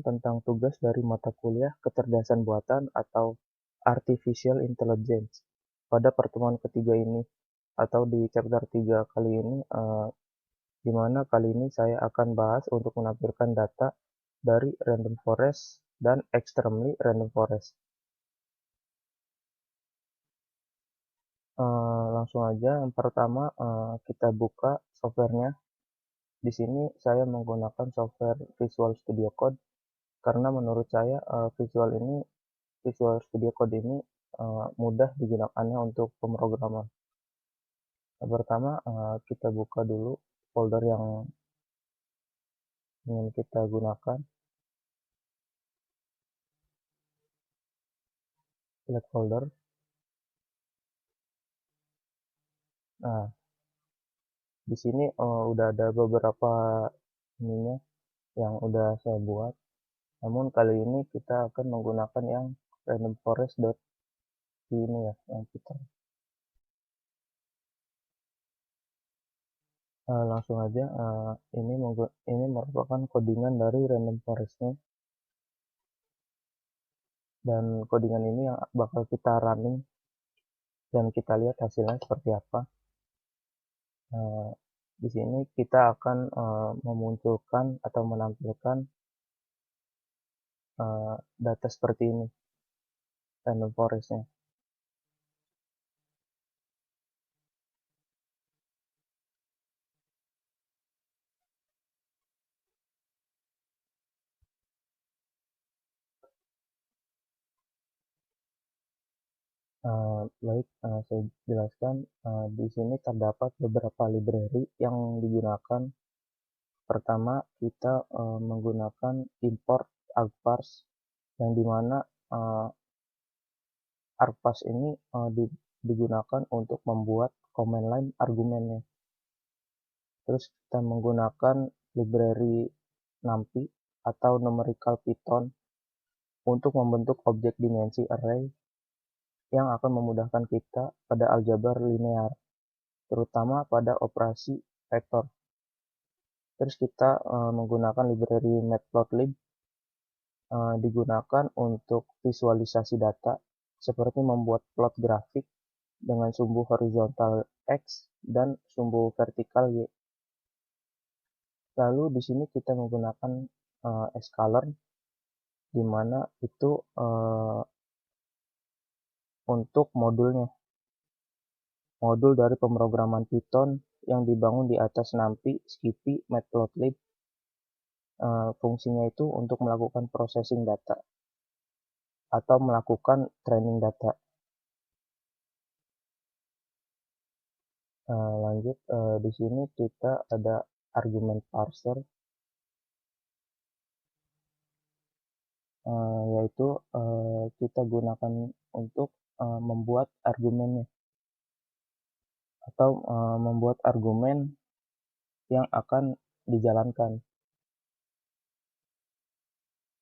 Tentang tugas dari mata kuliah Kecerdasan Buatan atau Artificial Intelligence. Pada pertemuan ketiga ini atau di chapter 3 kali ini, di mana kali ini saya akan bahas untuk menampilkan data dari Random Forest dan Extremely Random Forest. Langsung aja, yang pertama kita buka softwarenya. Di sini saya menggunakan software Visual Studio Code karena menurut saya Visual Studio Code ini mudah digunakannya untuk pemrograman. Yang pertama, kita buka dulu folder yang ingin kita gunakan. Select folder. Nah, di sini udah ada beberapa ininya yang udah saya buat. Namun kali ini kita akan menggunakan yang randomforest.py ini ya, yang kita. Langsung aja, ini merupakan codingan dari random forest-nya, dan codingan ini yang bakal kita running dan kita lihat hasilnya seperti apa. Di sini kita akan memunculkan atau menampilkan data seperti ini, random forest-nya. Baik, saya jelaskan. Di sini terdapat beberapa library yang digunakan. Pertama, kita menggunakan import argparse, yang dimana argparse ini digunakan untuk membuat command line argumennya. Terus kita menggunakan library NumPy atau numerical Python untuk membentuk objek dimensi array yang akan memudahkan kita pada aljabar linear, terutama pada operasi vektor. Terus kita menggunakan library matplotlib, digunakan untuk visualisasi data seperti membuat plot grafik dengan sumbu horizontal X dan sumbu vertikal Y. Lalu di sini kita menggunakan sklearn, di mana itu untuk modulnya, modul dari pemrograman Python yang dibangun di atas NumPy, Skippy, Matplotlib. Fungsinya itu untuk melakukan processing data atau melakukan training data. Lanjut, di sini kita ada argumen parser, yaitu kita gunakan untuk membuat argumennya atau membuat argumen yang akan dijalankan.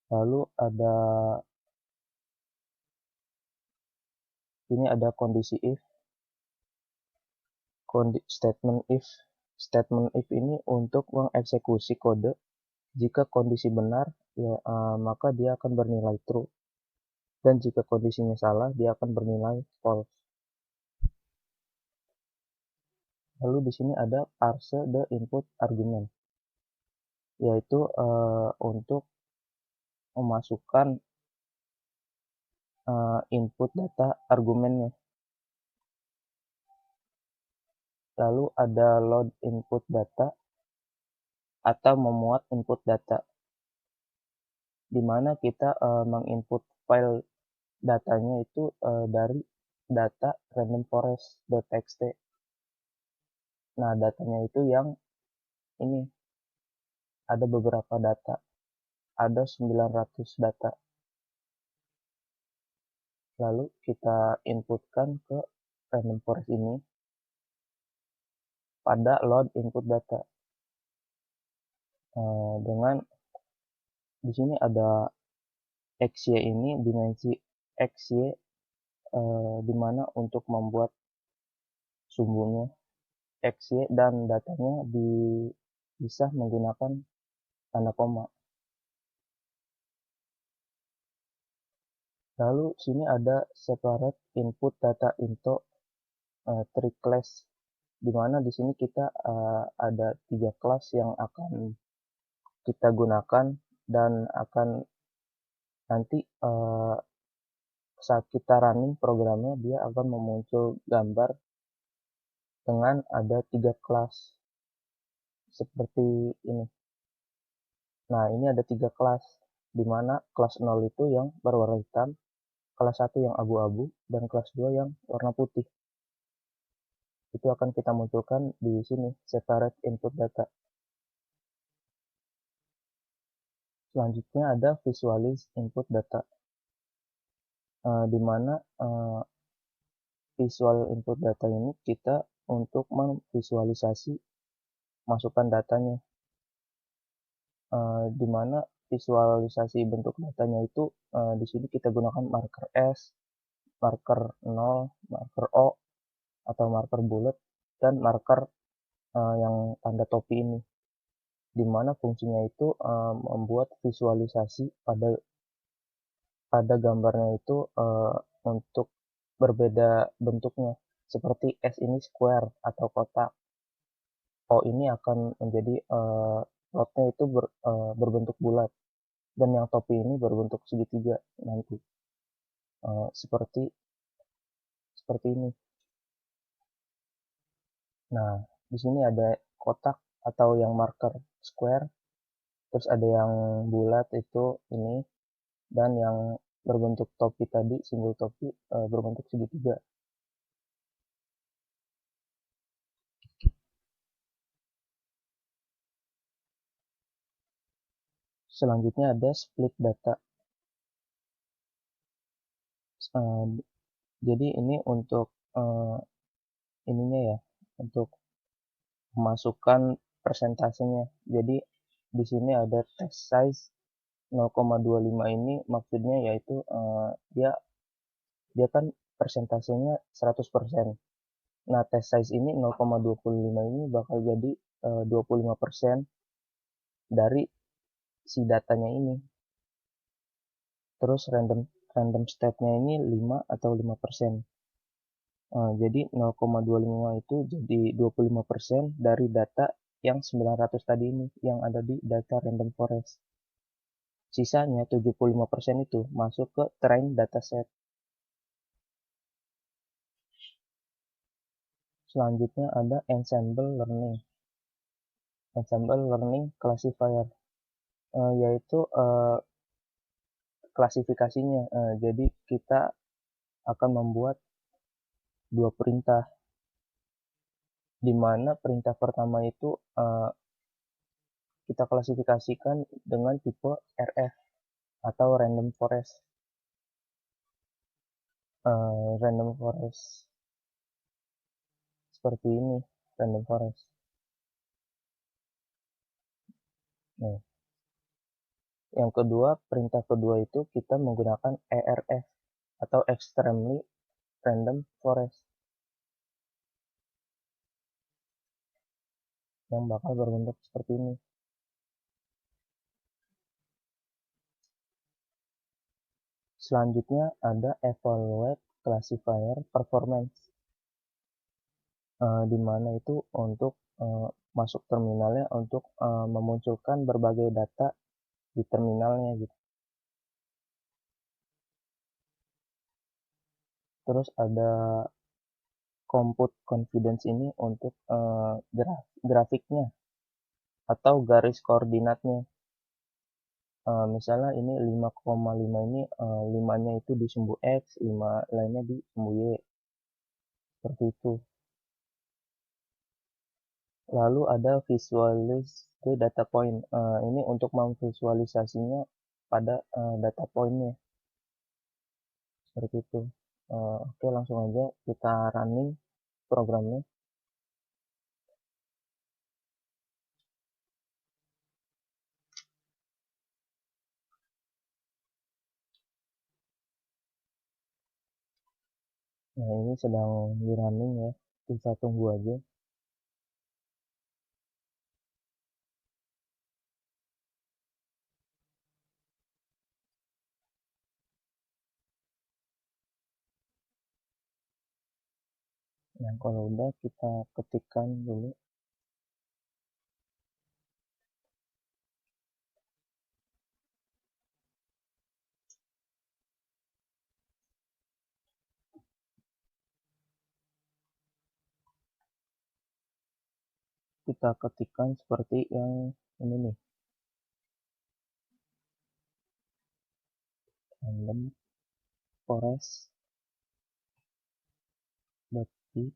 Lalu ini ada kondisi if, statement if ini untuk mengeksekusi kode. Jika kondisi benar, ya, maka dia akan bernilai true, dan jika kondisinya salah, dia akan bernilai false. Lalu di sini ada parse the input argument, yaitu untuk memasukkan input data argumennya. Lalu ada load input data atau memuat input data, di mana kita menginput file datanya itu dari data randomforest.txt. Nah, datanya itu yang ini, ada beberapa data, ada 900 data. Lalu kita inputkan ke random forest ini pada load input data. Dengan di sini ada XY ini, dimensi XY, di mana untuk membuat sumbunya XY dan datanya bisa menggunakan tanda koma. Lalu sini ada separate input data into three class, di mana di sini kita ada 3 kelas yang akan kita gunakan dan akan nanti saat kita running programnya dia akan memuncul gambar dengan ada 3 kelas seperti ini. Nah, ini ada 3 kelas, di mana kelas 0 itu yang berwarna hitam, kelas 1 yang abu-abu, dan kelas 2 yang warna putih. Itu akan kita munculkan di sini, separate input data. Selanjutnya ada visualize input data, di mana visual input data ini kita untuk memvisualisasi masukan datanya, di mana visualisasi bentuk datanya itu di sini kita gunakan marker S, marker 0, marker O, atau marker bulat, dan marker yang tanda topi ini, di mana fungsinya itu membuat visualisasi pada gambarnya itu untuk berbeda bentuknya, seperti S ini square atau kotak, O ini akan menjadi rotnya itu berbentuk bulat, dan yang topi ini berbentuk segitiga nanti, seperti ini. Nah, di sini ada kotak atau yang marker square, terus ada yang bulat itu ini, dan yang berbentuk topi tadi, simbol topi berbentuk segitiga. Selanjutnya ada split data. Jadi ini untuk ininya ya, untuk memasukkan persentasenya. Jadi di sini ada test size 0,25 ini, maksudnya yaitu dia kan persentasenya 100%. Nah, test size ini 0,25 ini bakal jadi 25% dari si datanya ini. Terus random state-nya ini 5 atau 5%. Jadi 0,25 itu jadi 25% dari data yang 900 tadi ini yang ada di data random forest. Sisanya 75% itu masuk ke train dataset. Selanjutnya ada ensemble learning. Ensemble learning classifier, yaitu klasifikasinya. Jadi kita akan membuat 2 perintah, di mana perintah pertama itu kita klasifikasikan dengan tipe RF atau random forest. Random forest seperti ini, random forest. Nah, yang kedua, perintah kedua itu kita menggunakan ERF atau extremely random forest, yang bakal berbentuk seperti ini. Selanjutnya ada evaluate classifier performance, di mana itu untuk masuk terminalnya untuk memunculkan berbagai data di terminalnya gitu. Terus ada compute confidence ini untuk grafiknya atau garis koordinatnya. Misalnya ini 5,5 ini 5-nya itu di sumbu X, 5 lainnya di sumbu Y. Seperti itu. Lalu ada visualize the data point. Ini untuk memvisualisasinya pada data point-nya. Seperti itu. Oke, langsung aja kita running programnya. Nah, ini sedang di running ya. Kita tunggu aja. Nah, kalau udah kita ketikkan dulu. Kita ketikkan seperti yang ini nih, random forest .p.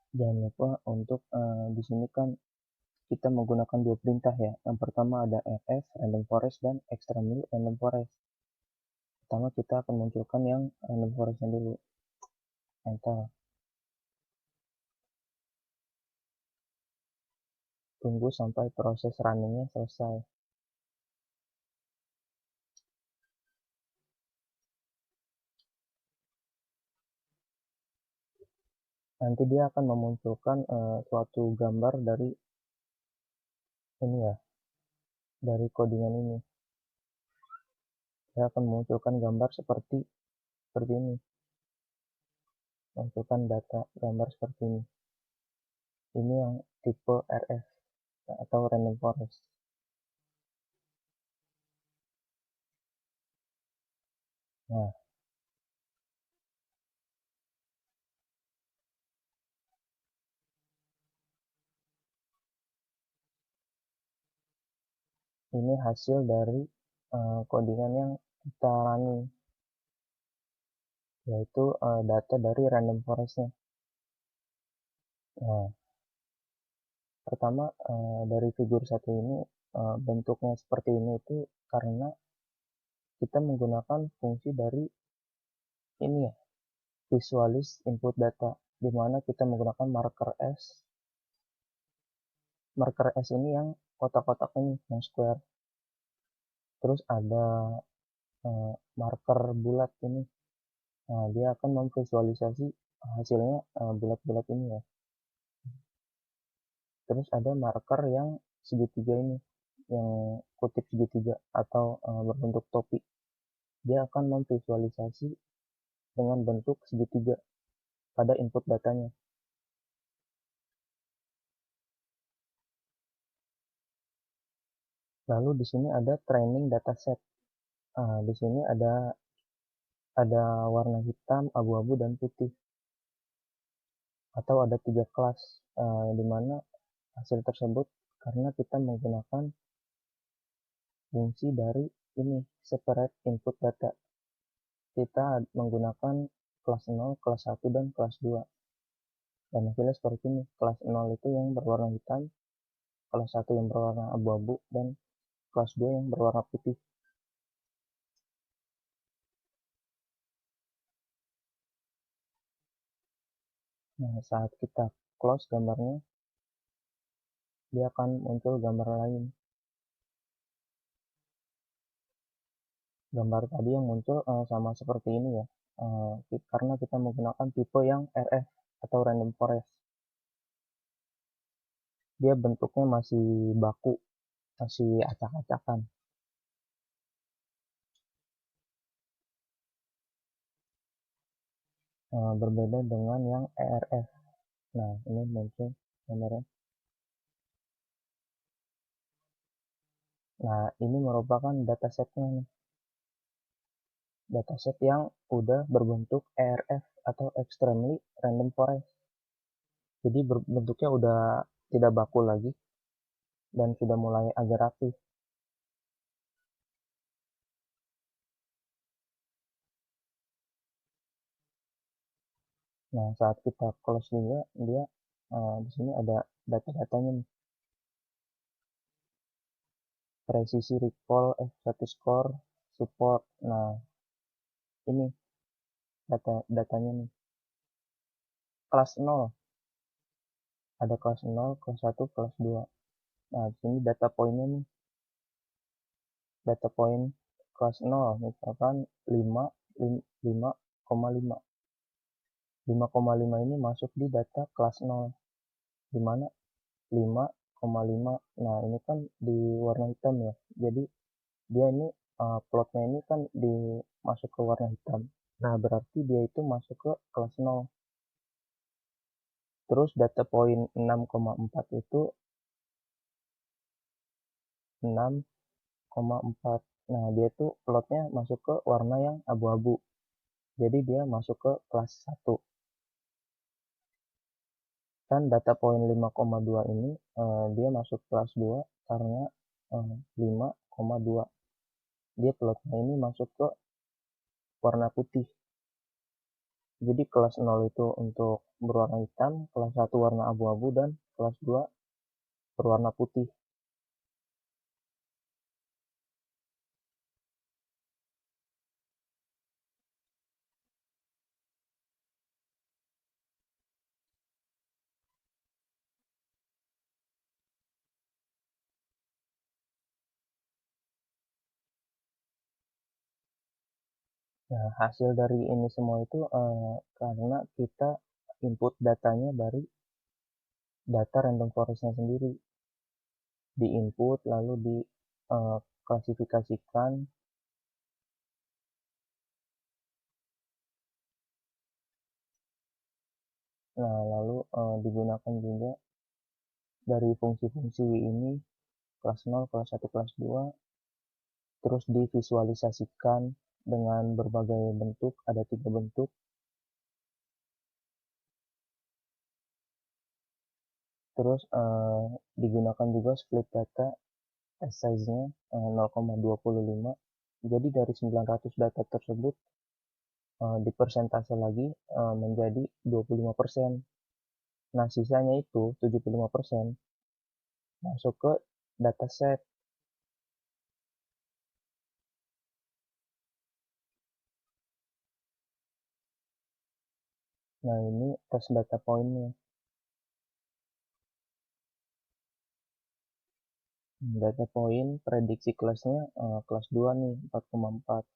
Jangan lupa untuk di sini kan kita menggunakan dua perintah ya. Yang pertama ada rf random forest dan extremely random forest. Pertama kita akan munculkan yang random forestnya dulu. Enter. Tunggu sampai proses runningnya selesai. Nanti dia akan memunculkan suatu gambar dari ini ya, dari codingan ini. Dia akan memunculkan gambar seperti ini. Munculkan data gambar seperti ini. Ini yang tipe RF atau random forest. Nah, ini hasil dari codingan yang kita running, yaitu data dari random forestnya. Nah, pertama dari figur satu ini bentuknya seperti ini itu karena kita menggunakan fungsi dari ini ya, visualis input data, di mana kita menggunakan marker S. Marker S ini yang kotak-kotak ini, yang square. Terus ada marker bulat ini. Nah, dia akan memvisualisasi hasilnya bulat-bulat ini ya. Terus ada marker yang segitiga ini, yang kutip segitiga atau berbentuk topi. Dia akan memvisualisasi dengan bentuk segitiga pada input datanya. Lalu di sini ada training dataset. Di sini ada warna hitam, abu-abu, dan putih. Atau ada 3 kelas, di mana hasil tersebut karena kita menggunakan fungsi dari ini, separate input data. Kita menggunakan kelas 0, kelas 1, dan kelas 2. Dan hasilnya seperti ini. Kelas 0 itu yang berwarna hitam, kelas 1 yang berwarna abu-abu, dan kelas 2 yang berwarna putih. Nah, saat kita close gambarnya, dia akan muncul gambar lain. Gambar tadi yang muncul sama seperti ini ya, karena kita menggunakan tipe yang RF atau random forest. Dia bentuknya masih baku, masih acak-acakan. Berbeda dengan yang ERF. Nah, ini muncul gambarnya. Nah, ini merupakan datasetnya nih. Dataset yang udah berbentuk ERF atau extremely random forest. Jadi bentuknya udah tidak baku lagi dan sudah mulai agak rapi. Nah, saat kita close juga, dia di sini ada data-datanya nih. Presisi recall, F1 score, support. Nah, ini datanya nih. Kelas 0. Ada kelas 0, kelas 1, kelas 2. Nah, di sini data poinnya nih. Data point kelas 0, misalkan 5, 5, 5,5. 5,5 ini masuk di data kelas 0, di mana 5,5. Nah, ini kan di warna hitam ya. Jadi dia ini plotnya ini kan masuk ke warna hitam. Nah, berarti dia itu masuk ke kelas 0. Terus data poin 6,4 itu 6,4. Nah, dia tuh plotnya masuk ke warna yang abu-abu. Jadi dia masuk ke kelas 1. Kan data poin 5,2 ini dia masuk kelas 2 karena 5,2. Dia plotnya ini masuk ke warna putih. Jadi kelas 0 itu untuk berwarna hitam, kelas 1 warna abu-abu, dan kelas 2 berwarna putih. Nah, hasil dari ini semua itu karena kita input datanya dari data random forest-nya sendiri. Di input lalu diklasifikasikan. Nah, lalu digunakan juga dari fungsi-fungsi ini, kelas 0, kelas 1, kelas 2, terus divisualisasikan dengan berbagai bentuk, ada 3 bentuk. Terus digunakan juga split data size-nya 0,25. Jadi dari 900 data tersebut dipersentase lagi menjadi 25%. Nah, sisanya itu 75% masuk ke dataset. Nah, ini tes data poinnya. Data poin prediksi kelasnya kelas 2 nih 4,4.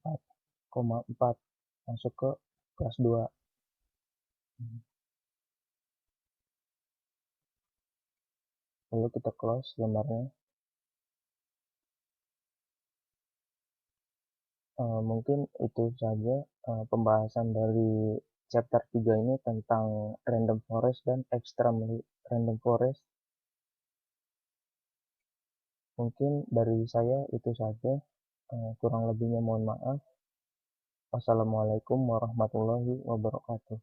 4,4 masuk ke kelas 2. Lalu kita close lembarnya. Mungkin itu saja pembahasan dari chapter 3 ini tentang random forest dan extremely random forest. Mungkin dari saya itu saja. Kurang lebihnya mohon maaf. Wassalamualaikum warahmatullahi wabarakatuh.